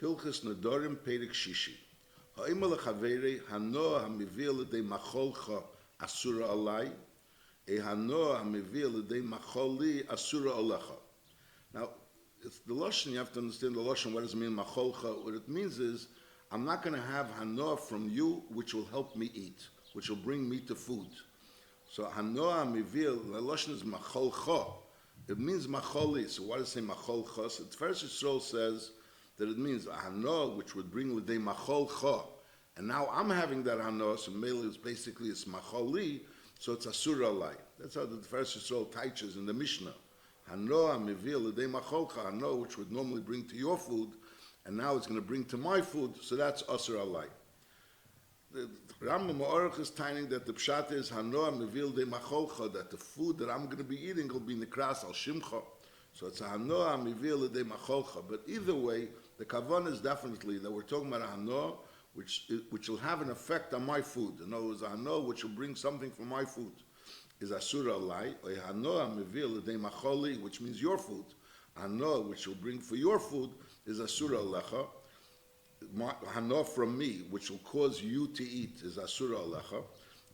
Hilchis Nedarim Perek Shishi. Ha'ima lechaveri hanoah hamivil l'dei macholcha asura alai, hanoah hamivil l'dei macholi asura alecha. Now, it's the lashon. You have to understand the lashon. What does it mean, macholcha? What it means is, I'm not going to have hanoah from you, which will help me eat, which will bring me to food. So hanoah hamivil, the lashon is macholcha. It means macholi. So what does it say macholcha? So Tiferes Yisrael says that it means a hanoah, which would bring l'dei macholcha. And now I'm having that hanoah, so mele is basically it's macholi, so it's asura alai. That's how the Tiferes Yisrael teaches in the Mishnah. Hanoah mivil l'dei macholcha, hanoah which would normally bring to your food, and now it's going to bring to my food, so that's asura alai. The Rambam Ma'orach is telling that the pshat is hanoah mivil l'dei macholcha, that the food that I'm going to be eating will be nikras al shimcha. So it's a hanoah mivil l'dei macholcha. But either way, the kavanah is definitely that we're talking about a hanoah which will have an effect on my food. In other words, a hanoah which will bring something from my food is asura alai, or hanoah mivil l'dei macholi, which means your food. Hanoah which will bring for your food is asura alecha. Hanoah from me, which will cause you to eat, is asura alecha.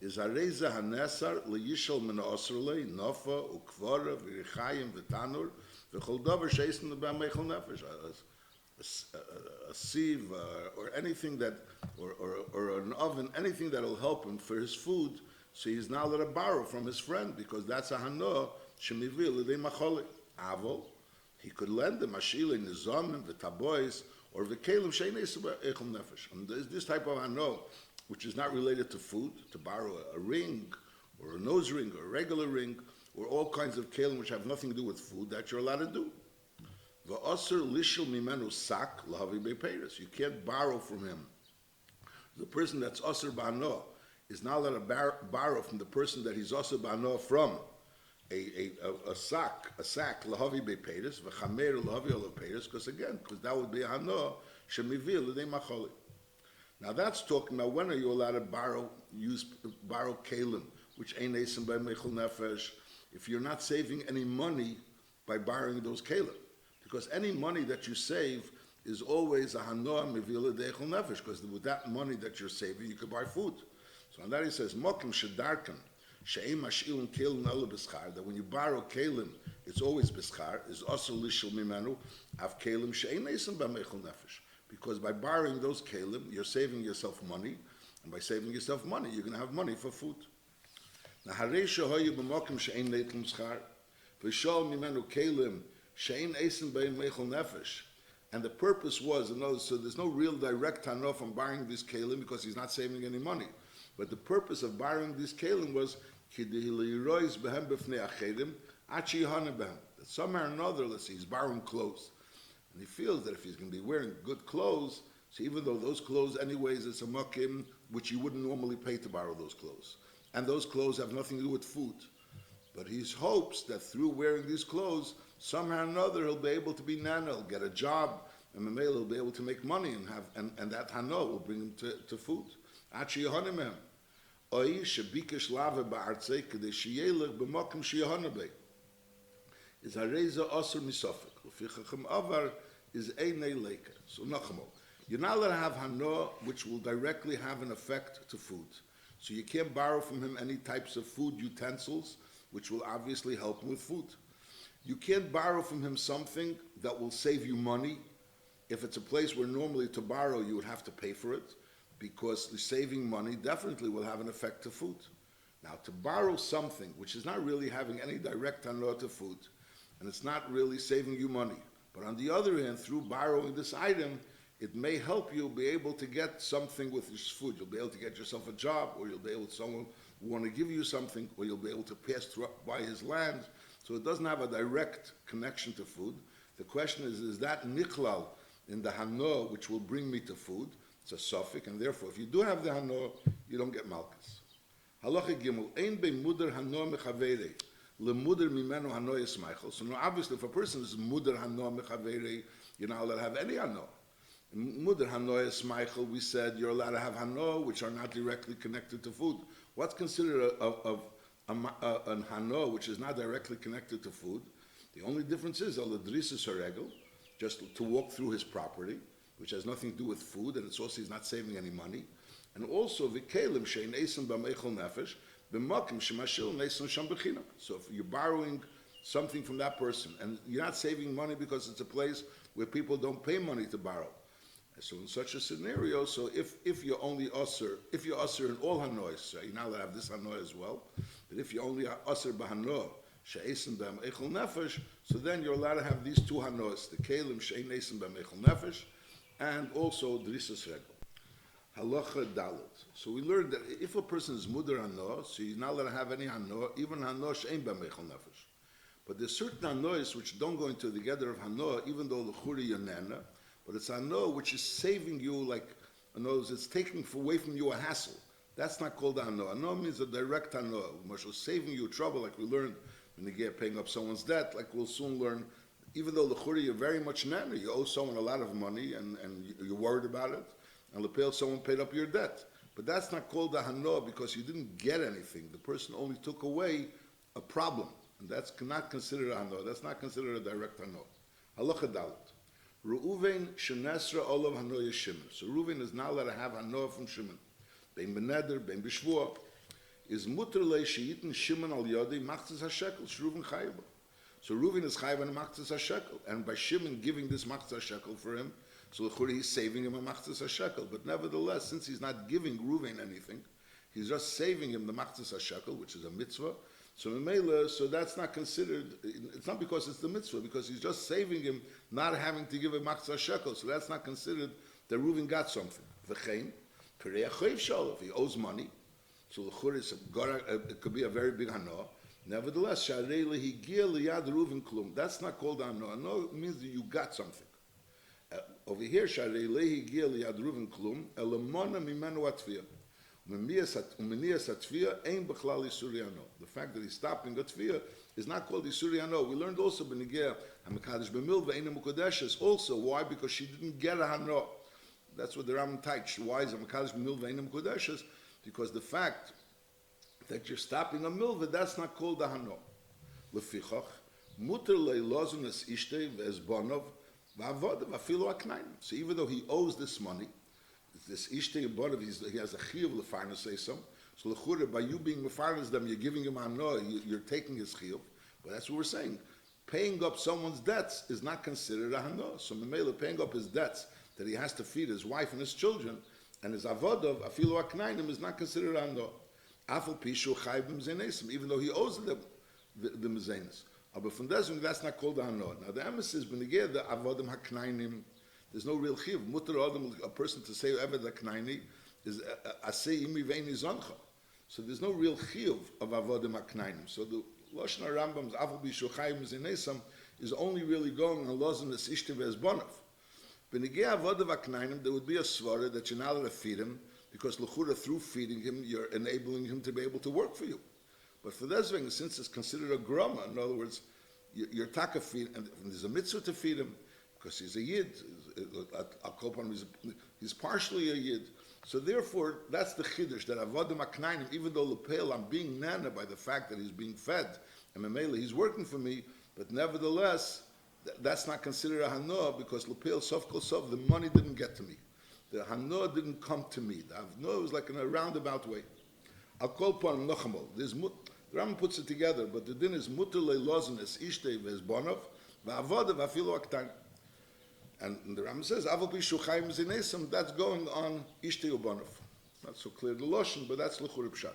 Is hareza hanesar leyishal min ha'asrulei nofa ukvara v'richayim v'tanur v'chol davar sheisen l'bam meichel nefesh. A sieve or anything that, or an oven, anything that will help him for his food, so he's now allowed to borrow from his friend, because that's a hanoah shemivil l'dei macholi. Avol, he could lend him ashilei nizamin v'tabois or v'kelim she'nei echel nefesh. And there's this type of hanoah which is not related to food, to borrow a ring or a nose ring or a regular ring or all kinds of kelim which have nothing to do with food, that you're allowed to do. V'asur lishel mimenu sak lahavi beiperes. You can't borrow from him. The person that's asur ba'anoah is not allowed to borrow from the person that he's asur ba'anoah from. A sack lahavi beiperes v'chamer lahavi olav peres, because that would be a hanoah shemivil l'dei macholi. Now that's talking about when are you allowed to borrow kelim, which ain't esim by meichel nefesh, if you're not saving any money by borrowing those kelim. Because any money that you save is always a hanoah mivil l'dei echel nefesh, because with that money that you're saving, you could buy food. So on that he says, mokim shedarkan, she'em mash'ilin kelim ela b'schar, that when you borrow kelim, it's always b'schar, is also lishel mimenu, av kelim she'en esim b'meichel nefesh. Because by borrowing those kelim, you're saving yourself money, and by saving yourself money, you're going to have money for food. Now, harei shehoyu b'mokim she'en leitlum schar, v'shol mimenu kelim, she'en esim b'meichel nefesh. And the purpose was, so there's no real direct hanoah from borrowing this kelim because he's not saving any money. But the purpose of borrowing this kelim was that somehow or another, let's say, he's borrowing clothes. And he feels that if he's going to be wearing good clothes, so even though those clothes anyways, it's a makim, which you wouldn't normally pay to borrow those clothes. And those clothes have nothing to do with food. But he hopes that through wearing these clothes, somehow or another he'll be able to be nana, he'll get a job, and Mamela will be able to make money and that hanoah will bring him to food. Achi yohanim him. Oy shebikesh lave ba'artzei kedei sheyelech b'mokim sheyohanim bei. Is hareza osur misofik. Ufichachem avar is einei leika. So nachamo. You're not allowed to have hanoah which will directly have an effect to food. So you can't borrow from him any types of food utensils which will obviously help him with food. You can't borrow from him something that will save you money. If it's a place where normally to borrow you would have to pay for it, because the saving money definitely will have an effect to food. Now, to borrow something which is not really having any direct hanoah to food, and it's not really saving you money, but on the other hand, through borrowing this item, it may help you be able to get something with this food. You'll be able to get yourself a job, or you'll be able to someone who want to give you something, or you'll be able to pass through by his land. So it doesn't have a direct connection to food. The question is that nichlal in the hanoah which will bring me to food? It's a suffix, and therefore, if you do have the hanoah, you don't get malchus. Halacha gimel, ein be muder hanoah mechavere, le muder mimenu hanoah yismeichel. So now obviously, if a person is muder hanoah mechavere, you're not allowed to have any hanoah. In muder hanoah yismeichel, we said you're allowed to have hanoah which are not directly connected to food. What's considered an hanoah which is not directly connected to food? The only difference is al adrisus haregel, just to walk through his property. which has nothing to do with food, and it's also he's not saving any money. And also v'kelim shein eisen b'meichel nefesh b'makim shemashil neisen sham b'chinam. So if you're borrowing something from that person, and you're not saving money because it's a place where people don't pay money to borrow. So in such a scenario, so if you're only usher, if you're usher in all hanois, so you're not allowed to have this hanoi as well, but if you only are usher b'hanoah, she'esim b'meichel nefesh, so then you're allowed to have these two hanois, the kelim she'ein esim b'meichel nefesh, and also drisas regel. Halacha dalet. So we learned that if a person is mudar hanoah, so he's not allowed to have any hanoah, even hanoah she'ein b'meichel nefesh. But there's certain hanois which don't go into the gather of hanoah, even though the churi yanena, but it's hanoah which is saving you, like, in other words, it's taking away from you a hassle. That's not called a hanoah. Hanoah means a direct hanoah, which is saving you trouble, like we learned when you get paying up someone's debt, like we'll soon learn. Even though the churi you're very much nana, you owe someone a lot of money and you're worried about it, and lepel someone paid up your debt. But that's not called a hanoah because you didn't get anything. The person only took away a problem. And that's not considered a hanoah. That's not considered a direct hanoah. Halacha dalet. Reuven shenesra olav hanoah Shimon. So Reuven is not allowed to have hanoah from Shimon. Bein beneder, bein b'shvua. Is mutter le sheyitin Shimon al yodei machzis hashekel. Reuven chayiv. So Reuven is chayiv on machzis hashekel. And by Shimon giving this machzis hashekel for him, so he's saving him a machzis hashekel. But nevertheless, since he's not giving Reuven anything, he's just saving him the machzis hashekel, which is a mitzvah. So Memela, so that's not considered, it's not because it's the mitzvah, because he's just saving him, not having to give a machzah shekel. So that's not considered that Reuven got something. V'chein, perei achoiv shol, if he owes money, so the chur is it could be a very big hanoah. Nevertheless, sharei lehigia liyad Reuven klum. That's not called hanoah. Hanoah means that you got something. Over here, sharei lehigia liyad Reuven klum, elamona mimenu atviyah. The fact that he's stopping a tefillah is not called Isuri Hano. We learned also Benigeh Hamikadosh B'milva Eina Mukodeshes also. Why? Because she didn't get a Hano. That's what the Rambam teaches. Why is Hamikadosh B'milva Eina Mukodeshes? Because the fact that you're stopping a milva, that's not called a Hano. Lefichach Muter leilozun es ishtei ve'ezbonov va'avodav afilu aknayim. So even though he owes this money, this ishtei above, he has a chiyuv lefarnas say some. So lechura, by you being mefarnas them, you're giving him hanoah, you're taking his chiyuv. But that's what we're saying. Paying up someone's debts is not considered a hanoah. So memela paying up his debts that he has to feed his wife and his children, and his avodav afilu aknayim is not considered a hanoah. Afal pishu chayvim zenesim, even though he owes them the mezenis. But from that's not called a hanoah. Now the emphasis is benigeh the avodim haknayim. There's no real chiv. Mutter adam, a person to say eved haknayni is asay imi veini zoncha. So there's no real chiv of avodim haknaynim. So the Lashon Rambam's afal bishu chayim zenesam is only really going on lozim es ishte ve'ezbonav. Benigeh avodim haknaynim, there would be a svara that you're not allowed to feed him because l'chura through feeding him you're enabling him to be able to work for you. But for this thing, since it's considered a grama, in other words, you're taka feed, and there's a mitzvah to feed him because he's a yid. He's partially a yid. So therefore, that's the chiddush that avodim aknayim. Even though lepel, I'm being nana by the fact that he's being fed, and memela he's working for me. But nevertheless, that's not considered a hanoah because lepel sof kol sof, the money didn't get to me. The hanoah didn't come to me. The hanoah was like in a roundabout way. I'll call upon Nochamol. The Rambam puts it together, but the din is mutter leilozin es ishtei ve'ezbonav va'avodav afilu aktan. And the Rambam says aval pishu chayim zinesam. That's going on ishtei ubonav. Not so clear the lashon, but that's l'chur pshat.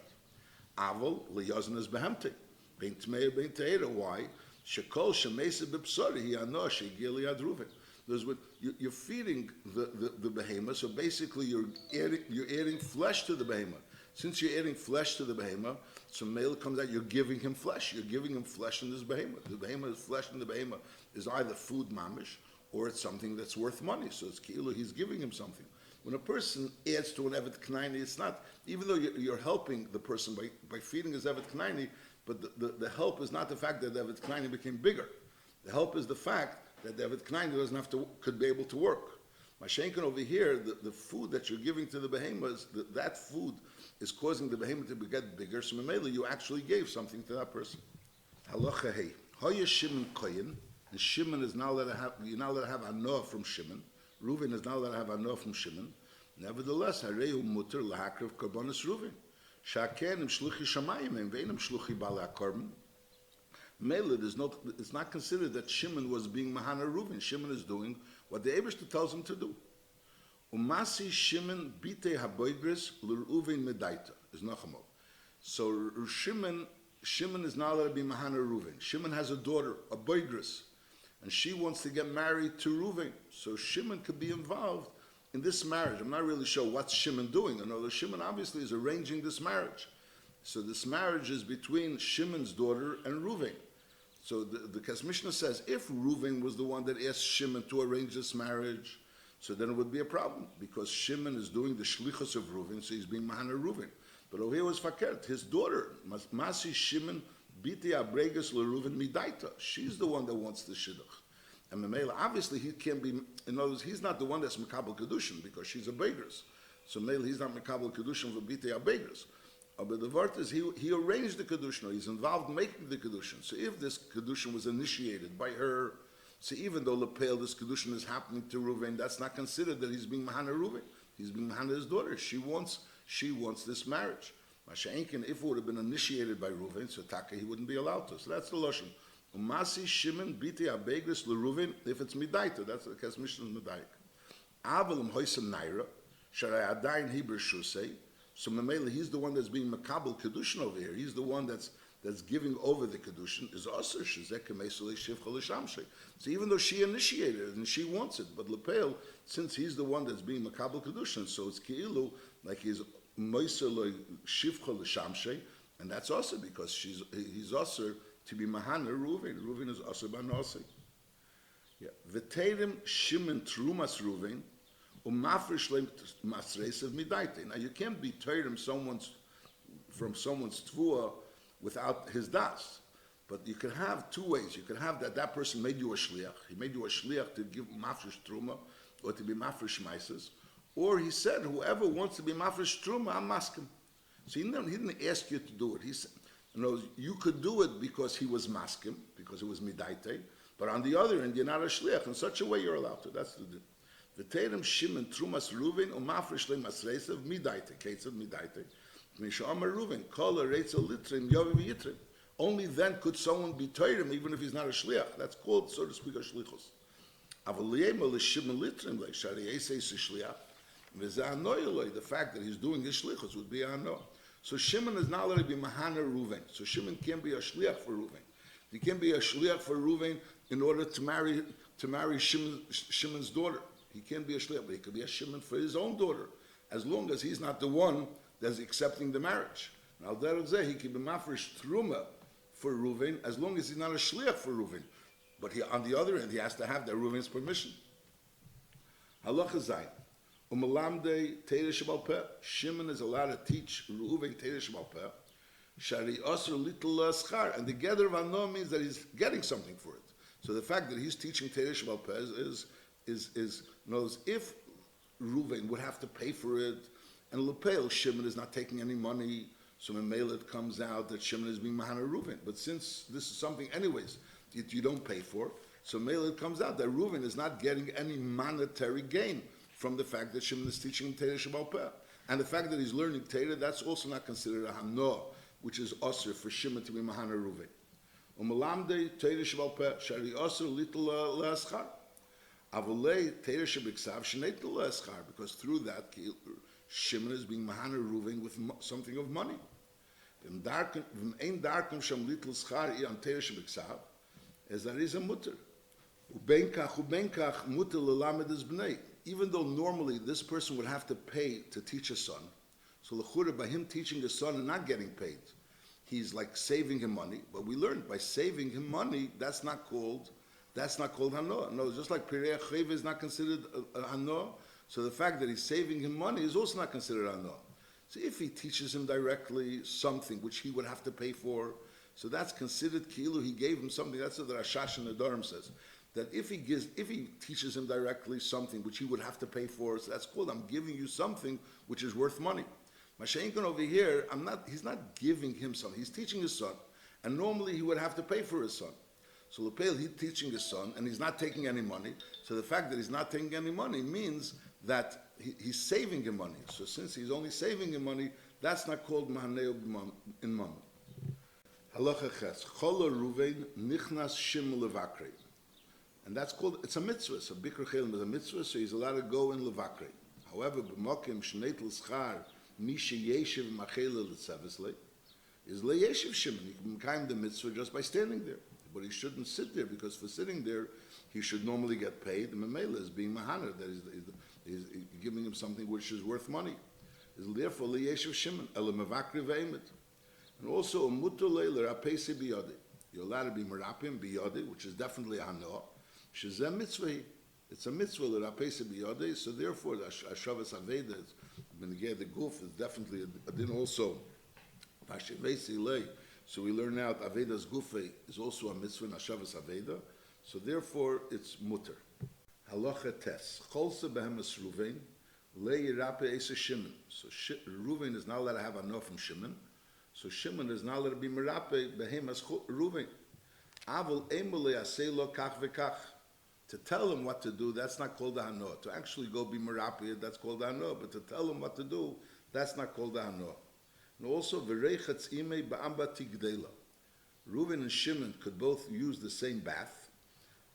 Aval leyozin es behemte bein tmei bein teira. Why? Shekol shemesa b'psori hi anoah shegiel liyad Reuven. There's what you're feeding the behemoth. So basically, you're adding flesh to the behemoth. Since you're adding flesh to the behemoth, so male comes out, you're giving him flesh. You're giving him flesh in this behemoth. The behemoth is flesh in the behemoth is either food mamish or it's something that's worth money. So it's ki'ilu, he's giving him something. When a person adds to an evet knaini, it's not, even though you're helping the person by feeding his evet knaini, but the help is not the fact that the evet knaini became bigger. The help is the fact that the evet knaini could be able to work. Mashenkin over here, the food that you're giving to the behemoths, that food is causing the behemoth to get bigger. So Mamela, you actually gave something to that person. Halacha hey, Hoya Shimon Koyin, and Shimon is now allowed to have, you're now allowed to have hanoah from Shimon. Reuven is not allowed to have hana from Shimon. Nevertheless, Harehu mutter lahakriv karbonis Reuven. Shaken im shluchi shamayim and ve'inam shluchi bala korban. Mele, it's not considered that Shimon was being mahana Reuven. Shimon is doing what the Eibishter tells him to do. Umasi Shimon bite haboigris l'Reuven medaita is nachamol. So Shimon is not allowed to be mahana Reuven. Shimon has a daughter, a boigris, and she wants to get married to Reuven. So Shimon could be involved in this marriage. I'm not really sure what's Shimon doing. I know that Shimon obviously is arranging this marriage. So this marriage is between Shimon's daughter and Reuven. So the Mishnah says if Reuven was the one that asked Shimon to arrange this marriage, so then it would be a problem because Shimon is doing the shlichus of Reuven, so he's being mahana Reuven. But over here was fakert, his daughter, Masi Shimon biti abregas l'Reuven midaita. She's the one that wants the shidduch. And Mamela, obviously he can't be, in other words, he's not the one that's Mekabel Kedushin because she's a Begers. So Mamela, he's not Mekabel Kedushin for biti abregas. But the word is he arranged the Kedushin, or he's involved in making the Kedushin. So if this Kedushin was initiated by her, so even though Lepel, this Kedushin is happening to Reuven, that's not considered that he's being Mahana Reuven. He's being Mahana his daughter. She wants this marriage. Masha'inkin, if it would have been initiated by Reuven, so Taka, he wouldn't be allowed to. So that's the Lashon. Umasi Shimon biti abegris l'Reuven, if it's Midaita, that's the case Mishnah Midaik. Avalim hoisem naira, sharai adayin Hebrew shusei. So Mamela, he's the one that's being Makabel Kedushin over here. He's the one that's giving over the Kedushin. Is also Shezek Mesolei Shivcha L'Shamshei. So even though she initiated it and she wants it, but Lepel, since he's the one that's being Makabel Kedushin, so it's Keilu, like he's Mesolei Shivcha L'Shamshei, and that's also because he's also to be Mahana Reuven. Reuven is also Banasi. Yeah. V'teirim Shimon Trumas Reuven, now you can't be Torah from someone's tvua without his das. But you can have two ways. You can have that person made you a shliach. He made you a shliach to give mafresh truma or to be mafresh maises. Or he said, whoever wants to be mafresh truma, I'm masking. So he didn't ask you to do it. He said, you could do it because he was masking, because it was midaite. But on the other end, you're not a shliach. In such a way, you're allowed to. That's the V'teirem Shimon Trumas Reuven u'mafresh le'masreisav midaite. Ketzav midaite. Misha'amar Reuven kol ha'reitzel litrim yovi v'yitrim. Only then could someone be Torah even if he's not a shliach. That's called, so to speak, a shlichus. Aval liyema l'shimon litrim le'shari eisei shliach. V'zeh anoy the fact that he's doing his shlichus would be anoy. So Shimon is not allowed to be mahana Reuven. So Shimon can't be a shliach for Reuven. He can't be a shliach for Reuven in order to marry Shimon's daughter. He can't be a shliach, but he could be a Shimon for his own daughter, as long as he's not the one that's accepting the marriage. Now, he can be mafresh truma for Reuven, as long as he's not a shliach for Reuven. But on the other hand, he has to have that Reuven's permission. Halacha zayin. Umalamde teira shebal peh. Shimon is allowed to teach Reuven teira shebal peh. Shari osir little schar. And the gather of ano means that he's getting something for it. So the fact that he's teaching teira shebal peh knows if Reuven would have to pay for it, and Lepel, Shimon is not taking any money, so in Mela it comes out that Shimon is being Mahana Reuven. But since this is something anyways you don't pay for, so Mela it comes out that Reuven is not getting any monetary gain from the fact that Shimon is teaching him Teirah Shabal Peh. And the fact that he's learning Teirah, that's also not considered a Hanoah, which is Osir for Shimon to be Mahana Reuven. Umalamde Teirah Shabal Peh, Shari Osir Little Le'eschar. Avulei Teirah Shabiksav Shneit Le'eschar, because through that Shimon is being Mahana Reuven with something of money. Ein darkem sham little schar on Teirah Shabiksav, as there is a mutter. Ubenkach mutter lelamed is bnei. Even though normally this person would have to pay to teach a son, so l'chura by him teaching the son and not getting paid, he's like saving him money. But we learned by saving him money, that's not called hanoah. No, just like pirei chayv is not considered a hanoah, so the fact that he's saving him money is also not considered hanoah. So if he teaches him directly something which he would have to pay for, so that's considered kilu. He gave him something. That's what the Rashash and Nedarim says. That if he teaches him directly something which he would have to pay for, so that's called, I'm giving you something which is worth money. Mashenkin over here, he's not giving him something. He's teaching his son, and normally he would have to pay for his son. So Lepel, he's teaching his son, and he's not taking any money. So the fact that he's not taking any money means that he's saving him money. So since he's only saving him money, that's not called Mahaneo in Mammon. Halacha ches, Cholo Ruvain nichnas shim levakre. And that's called, it's a mitzvah. So Bikr Chelim is a mitzvah, so he's allowed to go in levakre. However, b'mokim shneit l'schar mi sheyeshiv machele l'tzeveslei is leyeshiv shimon. He can climb the mitzvah just by standing there. But he shouldn't sit there, because for sitting there, he should normally get paid. The Mamela is being Mahana, that is giving him something which is worth money. Is therefore leyeshiv shimon, elamavakri ve'emet. And also, mutu leiler apesi biyadi. You're allowed to be merapim biyadi, which is definitely hanoah. Shezem mitzvah. It's a mitzvah l'rapesi biyadi, so therefore, the Ashavas Aveda, when you get the goof, is definitely a din also. So we learn out Aveda's Gufe is also a mitzvah in Hashavas Aveda. So therefore it's mutter. Halacha tes. Cholse behemes Ruvain le yirape esa Shimon. So Ruvain is not allowed to have enough from Shimon. So Shimon is not allowed to be merape behemes Ruvain. Avol emole aseh lo kach vekach. To tell him what to do, that's not called a hanoah. To actually go be merape, that's called a hanoah. But to tell him what to do, that's not called a hanoah. And also, v'reichatz imei ba'amba tigdela. Reuven and Shimon could both use the same bath,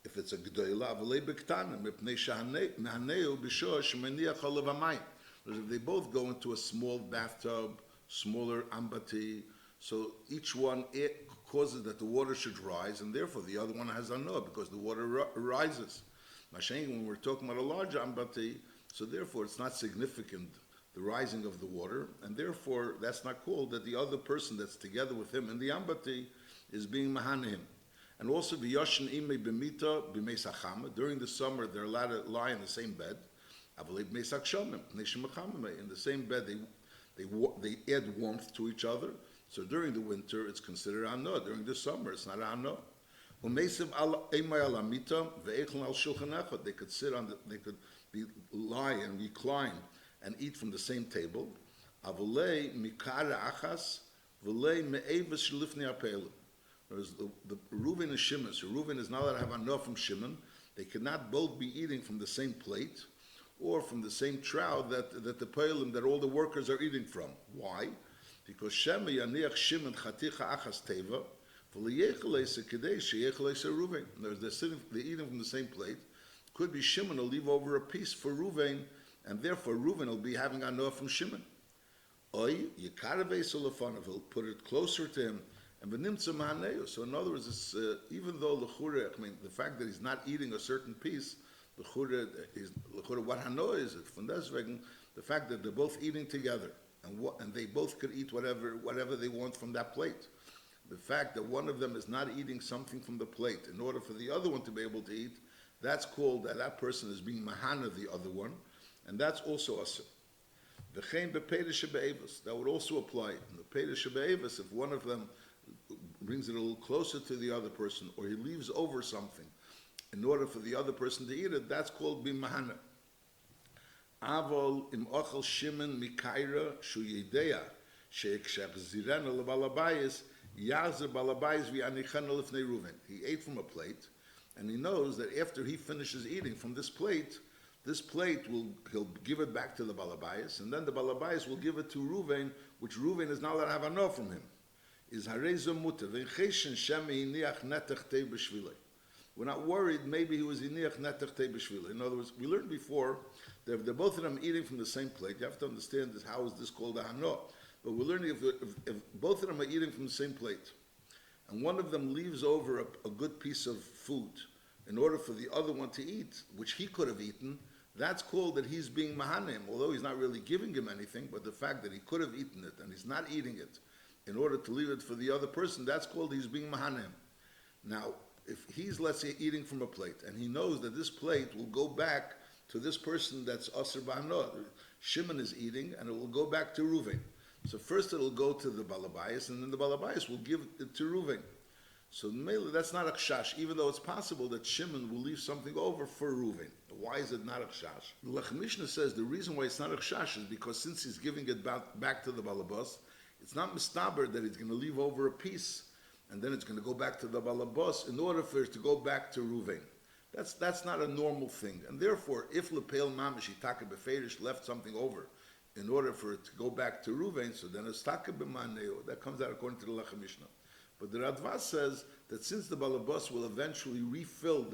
if it's a gdela, avolei b'ktanim, mipnei shehaneu b'shor shemeniach olav hamayim. Because if they both go into a small bathtub, smaller ambati, so each one causes that the water should rise, and therefore the other one has anoah, because the water rises. Mashiach, when we're talking about a large ambati, so therefore it's not significant, the rising of the water, and therefore that's not called that the other person that's together with him in the ambati is being mahana. And also v'yoshin imei b'mita b'mei sachama. During the summer, they're allowed to lie in the same bed. Avalei b'mei sakshomim in the same bed. They add warmth to each other. So during the winter, it's considered anoah. During the summer, it's not anoah. They could sit on they could lie and recline and eat from the same table. Whereas the Reuven and Shimon, so Reuven is not allowed to have enough from Shimon. They cannot both be eating from the same plate or from the same trough that the Pelim, that all the workers are eating from. Why? Because Shema yaniach Shimon chaticha achas teva, v'liyechelese kedei sheyechelese Reuven. They're eating from the same plate. Could be Shimon will leave over a piece for Reuven, and therefore Reuven will be having anoah from Shimon. Oy yikaravei solofanov, he'll put it closer to him, and v'nimtza mahaneu. So in other words, it's, even though l'chure, I mean, the fact that he's not eating a certain piece, l'chure, what hanoah is it? From deswegen, the fact that they're both eating together, and they both could eat whatever they want from that plate. The fact that one of them is not eating something from the plate in order for the other one to be able to eat, that's called that person is being mahana the other one, and that's also asur. V'chein b'peidah shebe'evus, that would also apply. In the peidah shebe'evus, if one of them brings it a little closer to the other person, or he leaves over something in order for the other person to eat it, that's called being mahana. Avol im ochel Shimon mikaira shu yedea she'ekshachzirena lebalabayis yazer balabayis v'yanichana lifnei Reuven. He ate from a plate, and he knows that after he finishes eating from this plate he'll give it back to the balabayis, and then the balabayis will give it to Reuven, which Reuven is not allowed to have enough from him. Is harezah muter v'cheshen shemi hiniach netach tei b'shvilei. We're not worried. Maybe he was iniach netach tei b'shvilei. In other words, we learned before that if they're both of them eating from the same plate, you have to understand this. How is this called a hanoah? But we're learning if both of them are eating from the same plate, and one of them leaves over a good piece of food in order for the other one to eat, which he could have eaten, that's called that he's being mahanim, although he's not really giving him anything, but the fact that he could have eaten it and he's not eating it in order to leave it for the other person, that's called he's being mahanim. Now, if he's, let's say, eating from a plate, and he knows that this plate will go back to this person that's asur b'hanoah, Shimon is eating, and it will go back to Reuven. So first it'll go to the balabayis, and then the balabayis will give it to Reuven. So that's not a kshash, even though it's possible that Shimon will leave something over for Reuven. Why is it not a kshash? The Lech Mishnah says the reason why it's not a kshash is because since he's giving it back to the balabas, it's not mistaber that he's going to leave over a piece and then it's going to go back to the balabos in order for it to go back to Ruvain. That's not a normal thing, and therefore, if lepel mamish itaka beferish left something over, in order for it to go back to Ruvain, so then it's taka b'maneo. That comes out according to the Lechem Mishnah. But the Radva says that since the balabos will eventually refill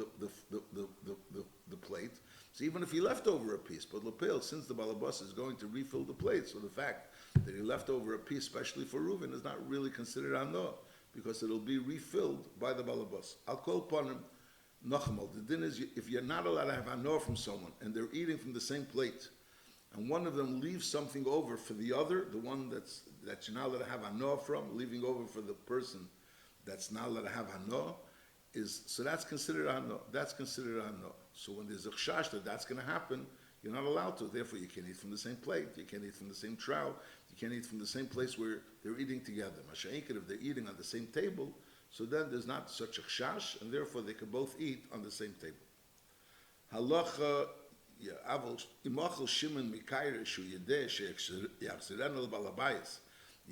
the plate, so even if he left over a piece, but lepel, since the balabos is going to refill the plate, so the fact that he left over a piece, especially for Ruvain, is not really considered ano, because it'll be refilled by the balabos. I'll call upon him. Nochmal, the din is, if you're not allowed to have anor from someone, and they're eating from the same plate, and one of them leaves something over for the other, the one that you're not allowed to have anor from, leaving over for the person that's not allowed to have anor, so that's considered anor. That's considered anor. So when there's a chash that that's going to happen, you're not allowed to. Therefore, you can't eat from the same plate. You can't eat from the same trout. You can't eat from the same place where they're eating together. Masha'inket, if they're eating on the same table, so then there's not such a chash, and therefore they can both eat on the same table. Halacha, imachal shimen mikayre shu yedeh she'yachzirenu l'balabayis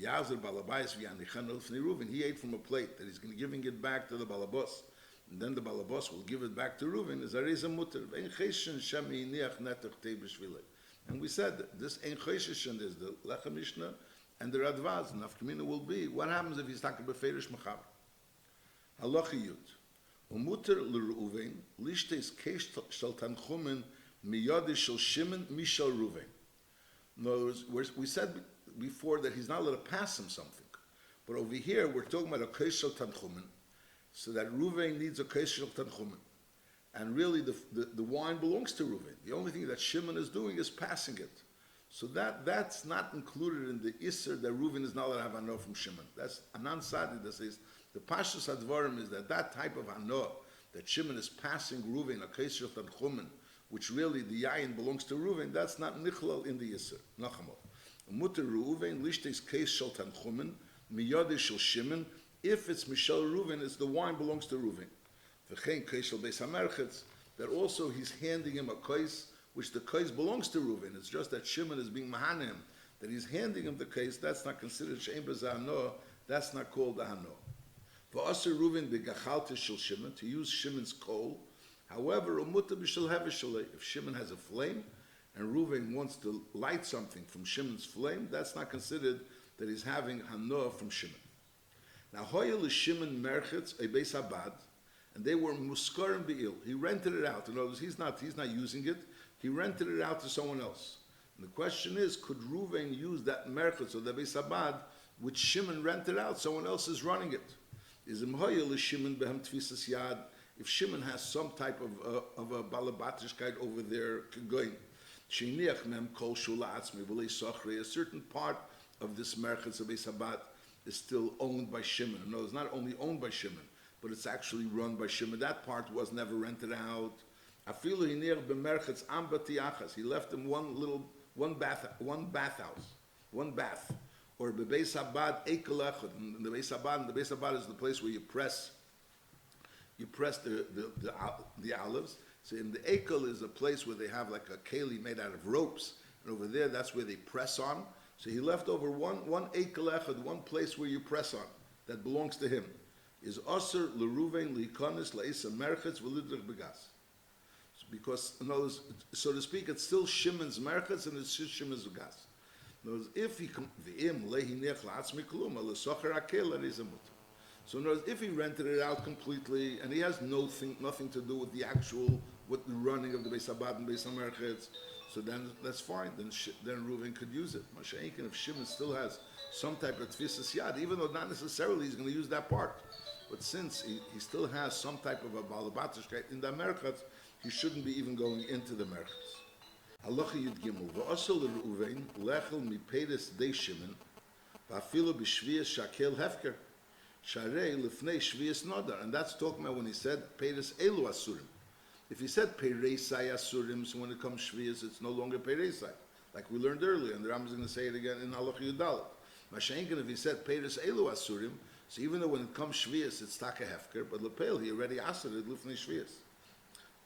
yachzir balabayis v'yanichanu l'fnei Ruvain. He ate from a plate that he's giving it back to the balabos, and then the balabos will give it back to Ruvain. Is areza muter ve'en cheshen shem yiniach netach tei b'shvilei. And we said that this ein cheshen is the Lechem Mishnah and the Radvaz. And Nafkamina will be what happens if he's talking beferish machaber. Halacha Yud. Umuter l'Ruvain lishtes keish shel tanchumen miyadi shel Shimon mishal Ruvain. In other words, we said before that he's not allowed to pass him something, but over here we're talking about a keish shel tanchumen, so that Ruvain needs a keish shel tanchumen, and really the wine belongs to Ruvain. The only thing that Shimon is doing is passing it. So that's not included in the Isser that Ruvain is not allowed to have anor from Shimon. That's Anan Sadi that says the Pashtus Advarim is that type of anor that Shimon is passing Ruvain a Kesher Tanchumen, which really the Yayin belongs to Ruvain. That's not Nichlal in the Isser. Nachamol. Mutter Ruvain lishtes Kesher Tanchumen miyadi shel Shimon. If it's Mishal Ruvain, it's the wine belongs to Ruvain. V'chein Kesher Beis Hamerchetz, that also he's handing him a kais, which the kais belongs to Ruvain. It's just that Shimon is being mahanim, that he's handing him the kais. That's not considered she'en b'zeh. That's not called the hano. V'aser Ruvain b'gachalta shel Shimon, to use Shimon's coal. However, umuta b'shel hevesh shalei, if Shimon has a flame and Ruvain wants to light something from Shimon's flame, that's not considered that he's having hano from Shimon. Now hoyel is Shimon merchetz a beis habad, and they were muskarim be'il. He rented it out. In other words, he's not using it. He rented it out to someone else. And the question is, could Ruvain use that merchetz or the beis habad which Shimon rented out? Someone else is running it. Is imhoyel is Shimon behem tfisas yad? If Shimon has some type of a balabatrishkeit over there, going sheiniach mem kol shula atzmi v'lei sochre, a certain part of this merchetz of beis habad is still owned by Shimon. No, it's not only owned by Shimon, but it's actually run by Shimon. That part was never rented out. Afilu hinir b'merchetz am b'tiachas. He left him one bath, or b'beis habad ekel echad. The beis habad is the place where you press the olives. So in the ekel is a place where they have like a keli made out of ropes, and over there that's where they press on. So he left over one ekel echad, one place where you press on that belongs to him. Is Aser l'Ruvain l'ikonis la'isa merchetz v'lidrich begas. Because, in other words, so to speak, it's still Shimon's merchetz and it's Shimon's begas. In other words, if he v'im lehi nech la'atzmi klum l'socher akel arizamut. So in other words, if he rented it out completely and he has nothing to do with the running of the Beis Habad and Beis HaMerchetz, so then that's fine. Then Ruvain could use it. Masha'inkin, if Shimon still has some type of tfisas yad, even though not necessarily he's going to use that part. But since he still has some type of a balabatrishkeit in the merchetz, he shouldn't be even going into the merchetz. Halacha Yud Gimel v'asol l'Ruvain lechel mipedes dei Shimon v'afilu b'shviyas shakel hefker sharei lifnei shviyas nodar. And that's talking about when he said pedes elu asurim. If he said pereisai asurim, so when it comes shviyas, it's no longer pereisai, like we learned earlier. And the Rambam is going to say it again in Halacha Yud Dalet. Mashenkin, if he said pedes elu asurim, so even though when it comes shviyas, it's taka hefker, but lepel, he already asked it lifnei shviyas.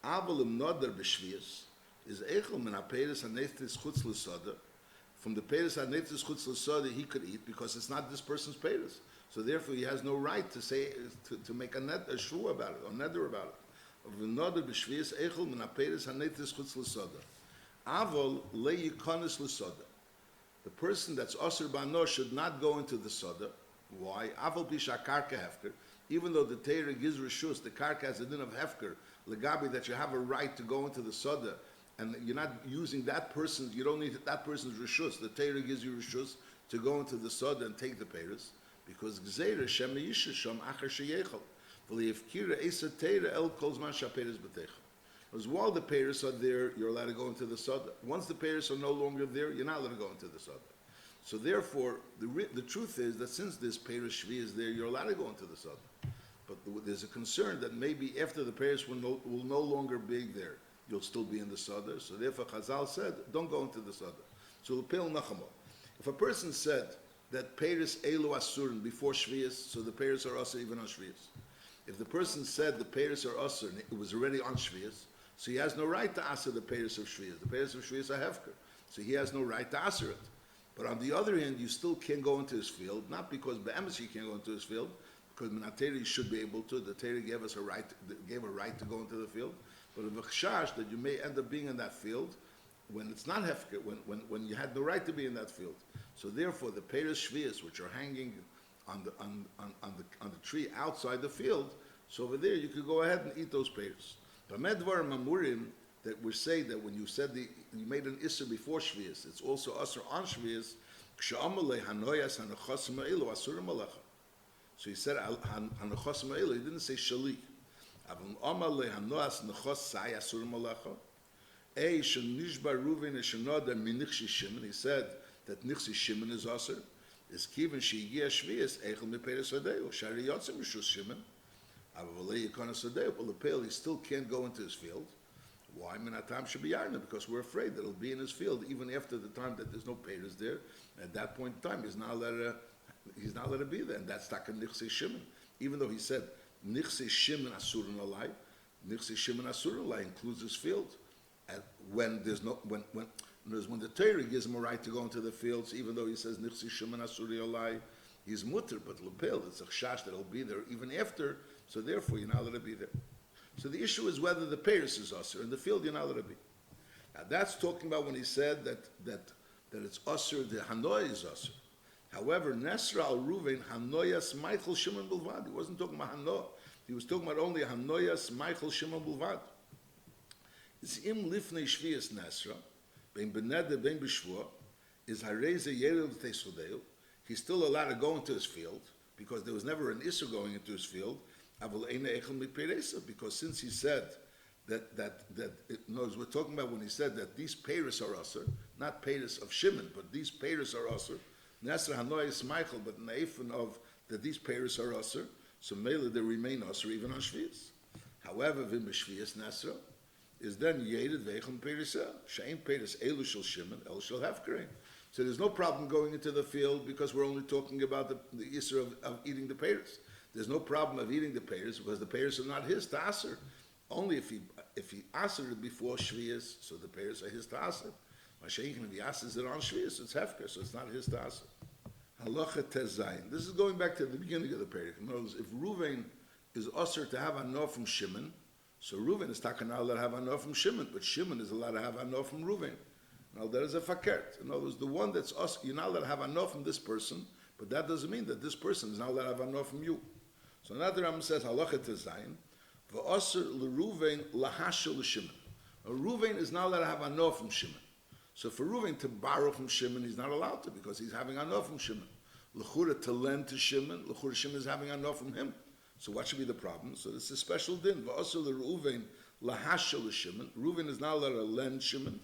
Avalim nodar b'shviyas is echel min haperes haneftis chutz l'soda from the Peiros HaNetzes Chutz L'Soda he could eat because it's not this person's Peiros. So therefore he has no right to say, to make a shvu about it, or neder about it. V'noder b'shviyas eichel min ha-Peiros HaNetzes Chutz L'Soda. Avol le yikonis l'soda. The person that's osir b'ano should not go into the soda. Why? Avol pisha karka hefker. Even though the Torah gives reshus, the karka has a din of hefker, legabi, that you have a right to go into the soda, and you're not using that person. You don't need that person's reshus. The Torah gives you reshus to go into the soda and take the peiros, because gzeira shem yishasham acher sheyechol. V'liyevkira esa Torah el kol zman shapeiros b'teichel. Because while the peiros are there, you're allowed to go into the soda. Once the peiros are no longer there, you're not allowed to go into the soda. So therefore, the truth is that since this peiros shvi is there, you're allowed to go into the soda. But there's a concern that maybe after the peiros will no longer be there, you'll still be in the soda. So therefore, Chazal said, don't go into the soda. So l'peil nachamo. If a person said that peiros elu asurin before shvius, so the peiros are also even on shvius. If the person said the peiros are asur, it was already on shvius, so he has no right to asur the peiros of shvius. The peiros of shvius are hefker, so he has no right to asur it. But on the other hand, you still can't go into his field, not because be'emes you can't go into his field, because Minateri should be able to. The Torah gave us a right to go into the field, but of a chash that you may end up being in that field when it's not hefker, when you had no right to be in that field. So therefore, the peiros shvius, which are hanging on the tree outside the field, so over there you could go ahead and eat those peiros. But medvar mamurim, that we say that when you said you made an isser before shvius, it's also asur on shvius. Kshamalei hanoyas hanochasim elu asurim alecha. So he said hanochasim elu. He didn't say shali. Avon amalei hanoyas hanochas sai asurim alecha. Ei shenishbar ruven eshenoda minichshi shimon. He said that nichshi shimon is asur. Is kiven sheyigia shvius eichel mipeiros adeu shari yotzim mishus shimon. Avalei yikonos adeu. But lepel he still can't go into his field. Why? Minatam should be yarna, because we're afraid that it'll be in his field even after the time that there's no peiros there. At that point in time, he's not allowed to be there, and that's taka nichse shimon. Even though he said nichse shimon asurin alai, nichse shimon asurin alai includes his field. And when the Torah gives him a right to go into the fields, even though he says nichse shimon asurin alai, he's mutter, but lepel, it's a chash that he'll be there even after. So therefore, you're not allowed to be there. So the issue is whether the peiros is usher. In the field, you're not allowed to be. Now that's talking about when he said that it's usher, the hanoy is usher. However, Nesra al Ruvain hanoyas Michael Shimon Bulvad. He wasn't talking about hanoy. He was talking about only hanoyas Michael Shimon Bulvad. It's im lifnei shvius Nesra, bein beneder bein b'shvua, is hareze yerel teisodeu. He's still allowed to go into his field because there was never an issue going into his field. Because since he said that we're talking about when he said that these peiros are usher, not peiros of Shimon, but these peiros are usher. Nesra hanoy is Michael, but naifin of that these peiros are usher, so mele they remain usher even on shvius. However, vim b'shvius Nesra is then yeded veichem peiros shein peiros elu shel Shimon el shel hefkerim. So there's no problem going into the field because we're only talking about the issue of eating the peiros. There's no problem of eating the peiros because the peiros are not his to aser. Only if he asered it before shvius, so the peiros are his to aser. Mashiach, if he asers it on shvius, it's hefker, so it's not his to aser. Halacha tezayin. This is going back to the beginning of the parak. In other words, if Ruvain is aser to have anor from Shimon, so Ruvain is not allowed to have anor from Shimon, but Shimon is allowed to have anor from Ruvain. Now there is a fakert. In other words, the one that's aser, you're not allowed to have anor from this person, but that doesn't mean that this person is not allowed to have anor from you. So Nedarim says halacha tezayin, v'aser l'Ruvain lahashel l'Shimon. Ruvain is not allowed to have anor from Shimon. So for Ruvain to borrow from Shimon, he's not allowed to because he's having anor from Shimon. L'chura to lend to Shimon, l'chura Shimon is having anor from him. So what should be the problem? So this is a special din. V'aser l'Ruvain lahashel l'Shimon. Ruvain is not allowed to lend Shimon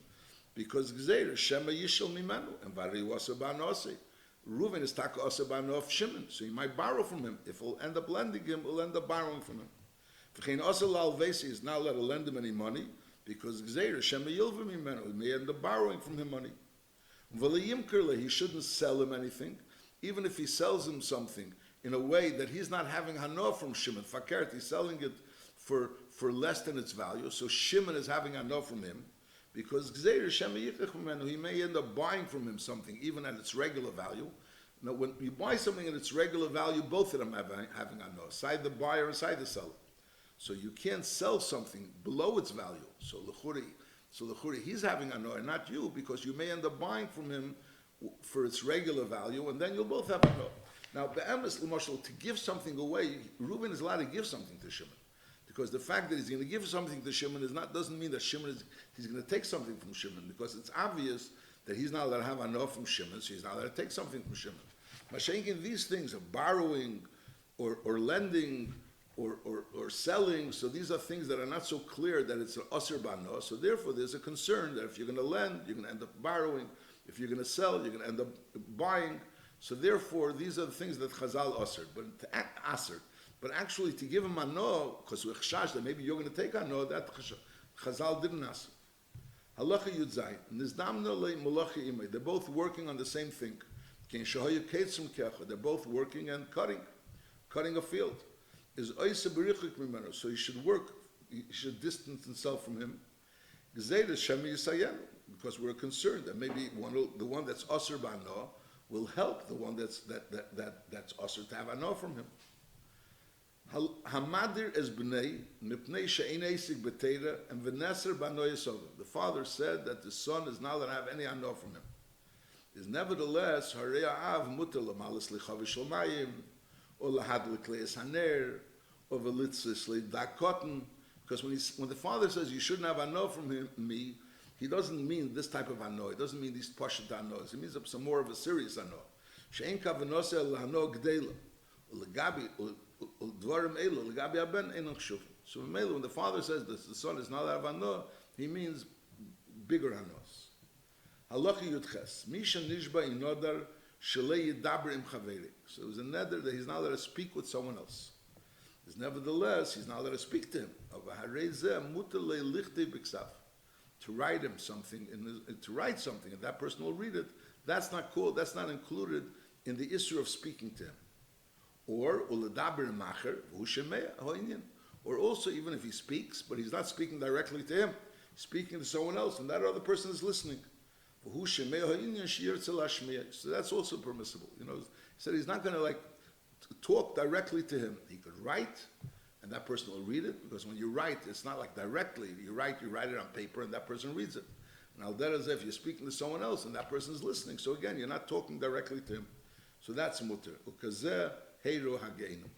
because gzeira shema yishel mimenu and vari wasa ba'nosei. Reuven is taka asa ba'nof Shimon, so he might borrow from him. If he'll end up lending him, he'll end up borrowing from him. V'chein asa lal vesi is not allowed to lend him any money because gzeira shema yilvim imenu, he may end up borrowing from him money. V'leyimkerle, he shouldn't sell him anything, even if he sells him something in a way that he's not having hanor from Shimon. Fakert, he's selling it for less than its value, so Shimon is having hanor from him. Because he may end up buying from him something even at its regular value. Now, when you buy something at its regular value, both of them having ano, side the buyer and side the seller. So you can't sell something below its value. So l'churi, he's having ano and not you, because you may end up buying from him for its regular value, and then you'll both have ano. Now, be'emes l'mashal, to give something away, Reuben is allowed to give something to Shimon. Because the fact that he's going to give something to Shimon doesn't mean that he's going to take something from Shimon, because it's obvious that he's not allowed to have ano from Shimon, so he's not allowed to take something from Shimon. Mashenkin, these things of borrowing or lending or selling, so these are things that are not so clear that it's an asr bano, so therefore there's a concern that if you're going to lend, you're going to end up borrowing, if you're going to sell, you're going to end up buying, so therefore these are the things that Chazal asr, but to act asr, but actually to give him ano, because we're chash that maybe you're going to take ano, that Chazal didn't asr. Halacha Yud Zayin, Nizdamna le Malacha Imay, they're both working on the same thing. They're both working and cutting a field. So he should work, he should distance himself from him. Because we're concerned that maybe the one that's Asr Ba'ano will help the one that's Asr to have Ano from him. Hamadir es b'nei mipnei she'ein eisik b'teira and v'neser b'ano yesova. The father said that the son is not allowed to have any Ano from him. Is nevertheless harei av muter l'malas lichavish l'mayim or lahad l'kleis haner or v'litzis l'dakotten, because when the father says you shouldn't have ano from me, he doesn't mean this type of ano. He doesn't mean these pashut anos. He means some more of a serious ano. She'en kavanose l'hano gdeila l'gabi l'dvarim elo l'gabi aben enach shuvim. So when the father says that the son is not allowed to have ano, he means bigger anos. Halacha Yudches. Misha nishba in nodar shelei yidaber im chaveri. So it was a neder that he's not allowed to speak with someone else. Nevertheless, he's not allowed to speak to him. To write him something, to write something, and that person will read it. That's not called. That's not included in the issue of speaking to him. Or uledaber macher v'hushemea hoinyan. Or also, even if he speaks, but he's not speaking directly to him, he's speaking to someone else, and that other person is listening. So that's also permissible. You know, he said he's not going to talk directly to him. He could write, and that person will read it, because when you write, it's not like directly. You write it on paper, and that person reads it. And al derech zeh, if you're speaking to someone else, and that person is listening, so again, you're not talking directly to him. So that's mutter. Ukazeh heiru hageinu.